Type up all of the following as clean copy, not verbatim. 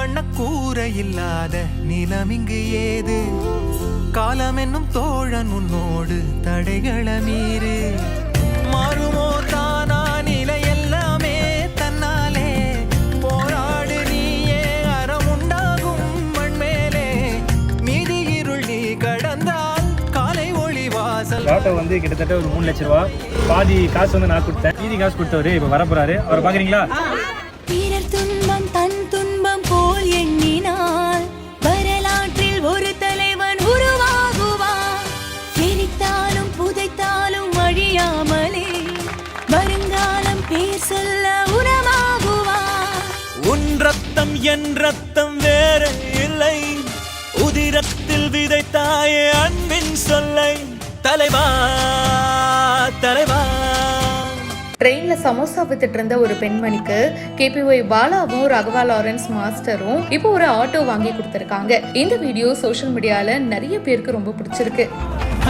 வண்ண கூரை இல்லாத நிலம் இங்கு ஏது? காலம் என்னும் தோழன் உன்னோடு தடைகளை மீறு. மாறுமோ தானா நிலை எல்லாமே தன்னாலே? போராடு நீயே அறம் உண்டாகும் மண்மேலே. மீதி இருள் நீ கடந்தால் காலை ஒளி வாசல். ஆட்டோ வந்து கிட்டத்தட்ட ஒரு 3 லட்சம் ரூபா. பாதி காசு வந்து நான் கொடுத்தேன், மீதி காசு கொடுத்தவரு இப்ப வரப்போறாரு. அவர் பாக்குறீங்களா? துன்பம் தன் துன்பம் போல் எண்ணினால் வரலாற்றில் ஒரு தலைவன் உருவாகுவான். எரித்தாலும் புதைத்தாலும் அழியாமலே வருங்காலம் பேர் சொல்ல உரமாகுவான். உன் ரத்தம் என் ரத்தம் வேற இல்லை, உதிரத்தில் விதைத்தாயே அன்பின் சொல்லை. தலைவா தலைவா. ட்ரெயின்ல சமோசா வித்துட்டு இருந்த ஒரு பெண்மணிக்கு கேபிஒய் பாலாவும் ராகவா லாரன்ஸ் மாஸ்டரும் இப்போ ஒரு ஆட்டோ வாங்கி கொடுத்திருக்காங்க. இந்த வீடியோ சோஷியல் மீடியால நிறைய பேருக்கு ரொம்ப பிடிச்சிருக்கு.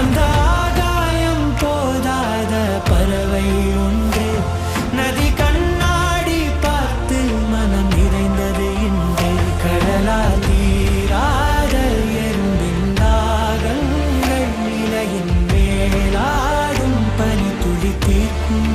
அந்த ஆகாயம் போதாத பறவை ஒன்று, நதி கண்ணாடி பார்த்து மனம் நிறைந்தது என்று. கடலால் தீராத எறும்பின் தாகங்கள் நிலையின் மேலாடும் பனி துளி தீர்க்கும்.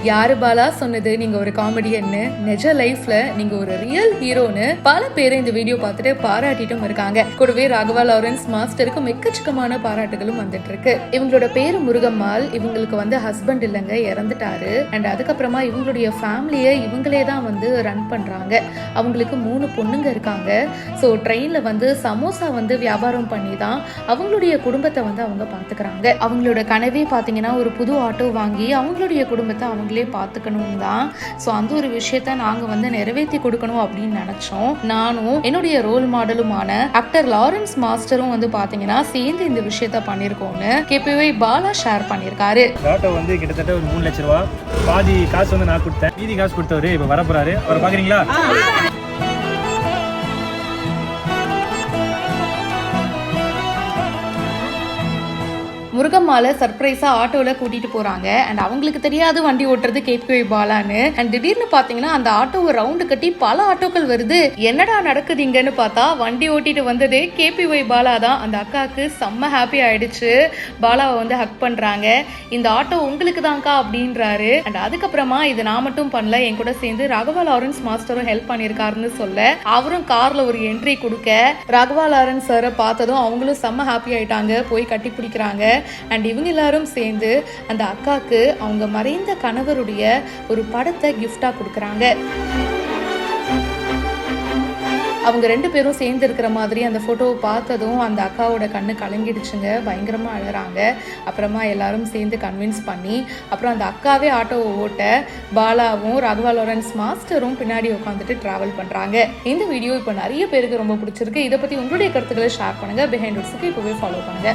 யாரு பாலா சொன்னது நீங்க ஒரு காமெடியன்னு? நிஜ லைஃப்ல நீங்க ஒரு ரியல் ஹீரோன்னு பல பேர் இந்த வீடியோ பார்த்துட்டு பாராட்டிட்டும் இருக்காங்க. கூடவே ராகவா லாரன்ஸ் மாஸ்டருக்கு எக்கச்சக்கமான பாராட்டுகளும் வந்துட்டு இருக்கு. இவங்களோட பேரு முருகம்மாள். இவங்களுக்கு வந்து ஹஸ்பண்ட் இல்லைங்க, இறந்துட்டாரு. அண்ட் அதுக்கப்புறமா இவங்களுடைய ஃபேமிலியை இவங்களே தான் வந்து ரன் பண்றாங்க. அவங்களுக்கு 3 பொண்ணுங்க இருக்காங்க. ஸோ ட்ரெயின்ல வந்து சமோசா வந்து வியாபாரம் பண்ணி தான் அவங்களுடைய குடும்பத்தை வந்து அவங்க பாத்துக்கிறாங்க. அவங்களோட கனவே பாத்தீங்கன்னா ஒரு புது ஆட்டோ வாங்கி அவங்களுடைய குடும்பத்தை அவங்களே பார்த்துக்கணும் தான். ஸோ அந்த ஒரு விஷயத்த நாங்க வந்து நிறைவேற்றி கொடுக்கணும் அப்படின்னு நினைச்சோம். நானும் என்னுடைய ரோல் மாடலுமான ஆக்டர் லாரன்ஸ் மாஸ்டரும் வந்து பாத்தீங்கன்னா சேர்ந்து இந்த விஷயத்த பண்ணிருக்கோம்னு கேபிஒய் பாலா ஷேர் பண்ணிருக்காரு. ஆட்டோ வந்து கிட்டத்தட்ட ஒரு 3 லட்சம் ரூபா. பாதி காசு வந்து நான் கொடுத்தேன், மீதி காசு கொடுத்தவரு இப்ப வரப்போறாரு. அவர் பாக்குறீங்களா? முருகம்மால சர்ப்ரைஸா ஆட்டோல கூட்டிட்டு போறாங்க. அண்ட் அவங்களுக்கு தெரியாது வண்டி ஓட்டுறது கேபிஒய் பாலான்னு. அண்ட் திடீர்னு பாத்தீங்கன்னா அந்த ஆட்டோவை ரவுண்டு கட்டி பல ஆட்டோக்கள் வருது. என்னடா நடக்குதுங்கன்னு பார்த்தா வண்டி ஓட்டிட்டு வந்ததே கேபிஒய் பாலா தான். அந்த அக்காவுக்கு செம்ம ஹாப்பி ஆயிடுச்சு. பாலாவை வந்து ஹக் பண்றாங்க. இந்த ஆட்டோ உங்களுக்கு தான்க்கா அப்படின்றாரு. அண்ட் அதுக்கப்புறமா இது நான் மட்டும் பண்ணல, என் கூட சேர்ந்து ராகவா லாரன்ஸ் மாஸ்டரும் ஹெல்ப் பண்ணிருக்காருன்னு சொல்ல அவரும் கார்ல ஒரு என்ட்ரி கொடுக்க ராகவா லாரன்ஸ் சாரை பார்த்ததும் அவங்களும் செம்ம ஹாப்பி ஆயிட்டாங்க. போய் கட்டி பிடிக்கிறாங்க. அண்ட் இவங்க எல்லாரும் சேர்ந்து அந்த அக்காவுக்கு அவங்க மறைந்த கணவருடைய ஒரு படத்தை கிஃப்டா கொடுக்கறாங்க. அவங்க 2 பேரும் சேர்ந்து இருக்கிற மாதிரி அந்த போட்டோவை பார்த்ததும் அந்த அக்காவோட கண்ணு கலங்கிடுச்சுங்க. பயங்கரமா அழறாங்க. அப்புறமா எல்லாரும் சேர்ந்து கன்வின்ஸ் பண்ணி அப்புறம் அந்த அக்காவே ஆட்டோவை ஓட்ட பாலாவும் ராகவா லாரன்ஸ் மாஸ்டரும் பின்னாடி உட்காந்துட்டு டிராவல் பண்றாங்க. இந்த வீடியோ இப்போ நிறைய பேருக்கு ரொம்ப பிடிச்சிருக்கு. இதை பத்தி உங்களுடைய கருத்துக்களை ஷேர் பண்ணுங்க. பிஹைண்ட் வுட்ஸ்க்கு இப்பவே ஃபாலோ பண்ணுங்க.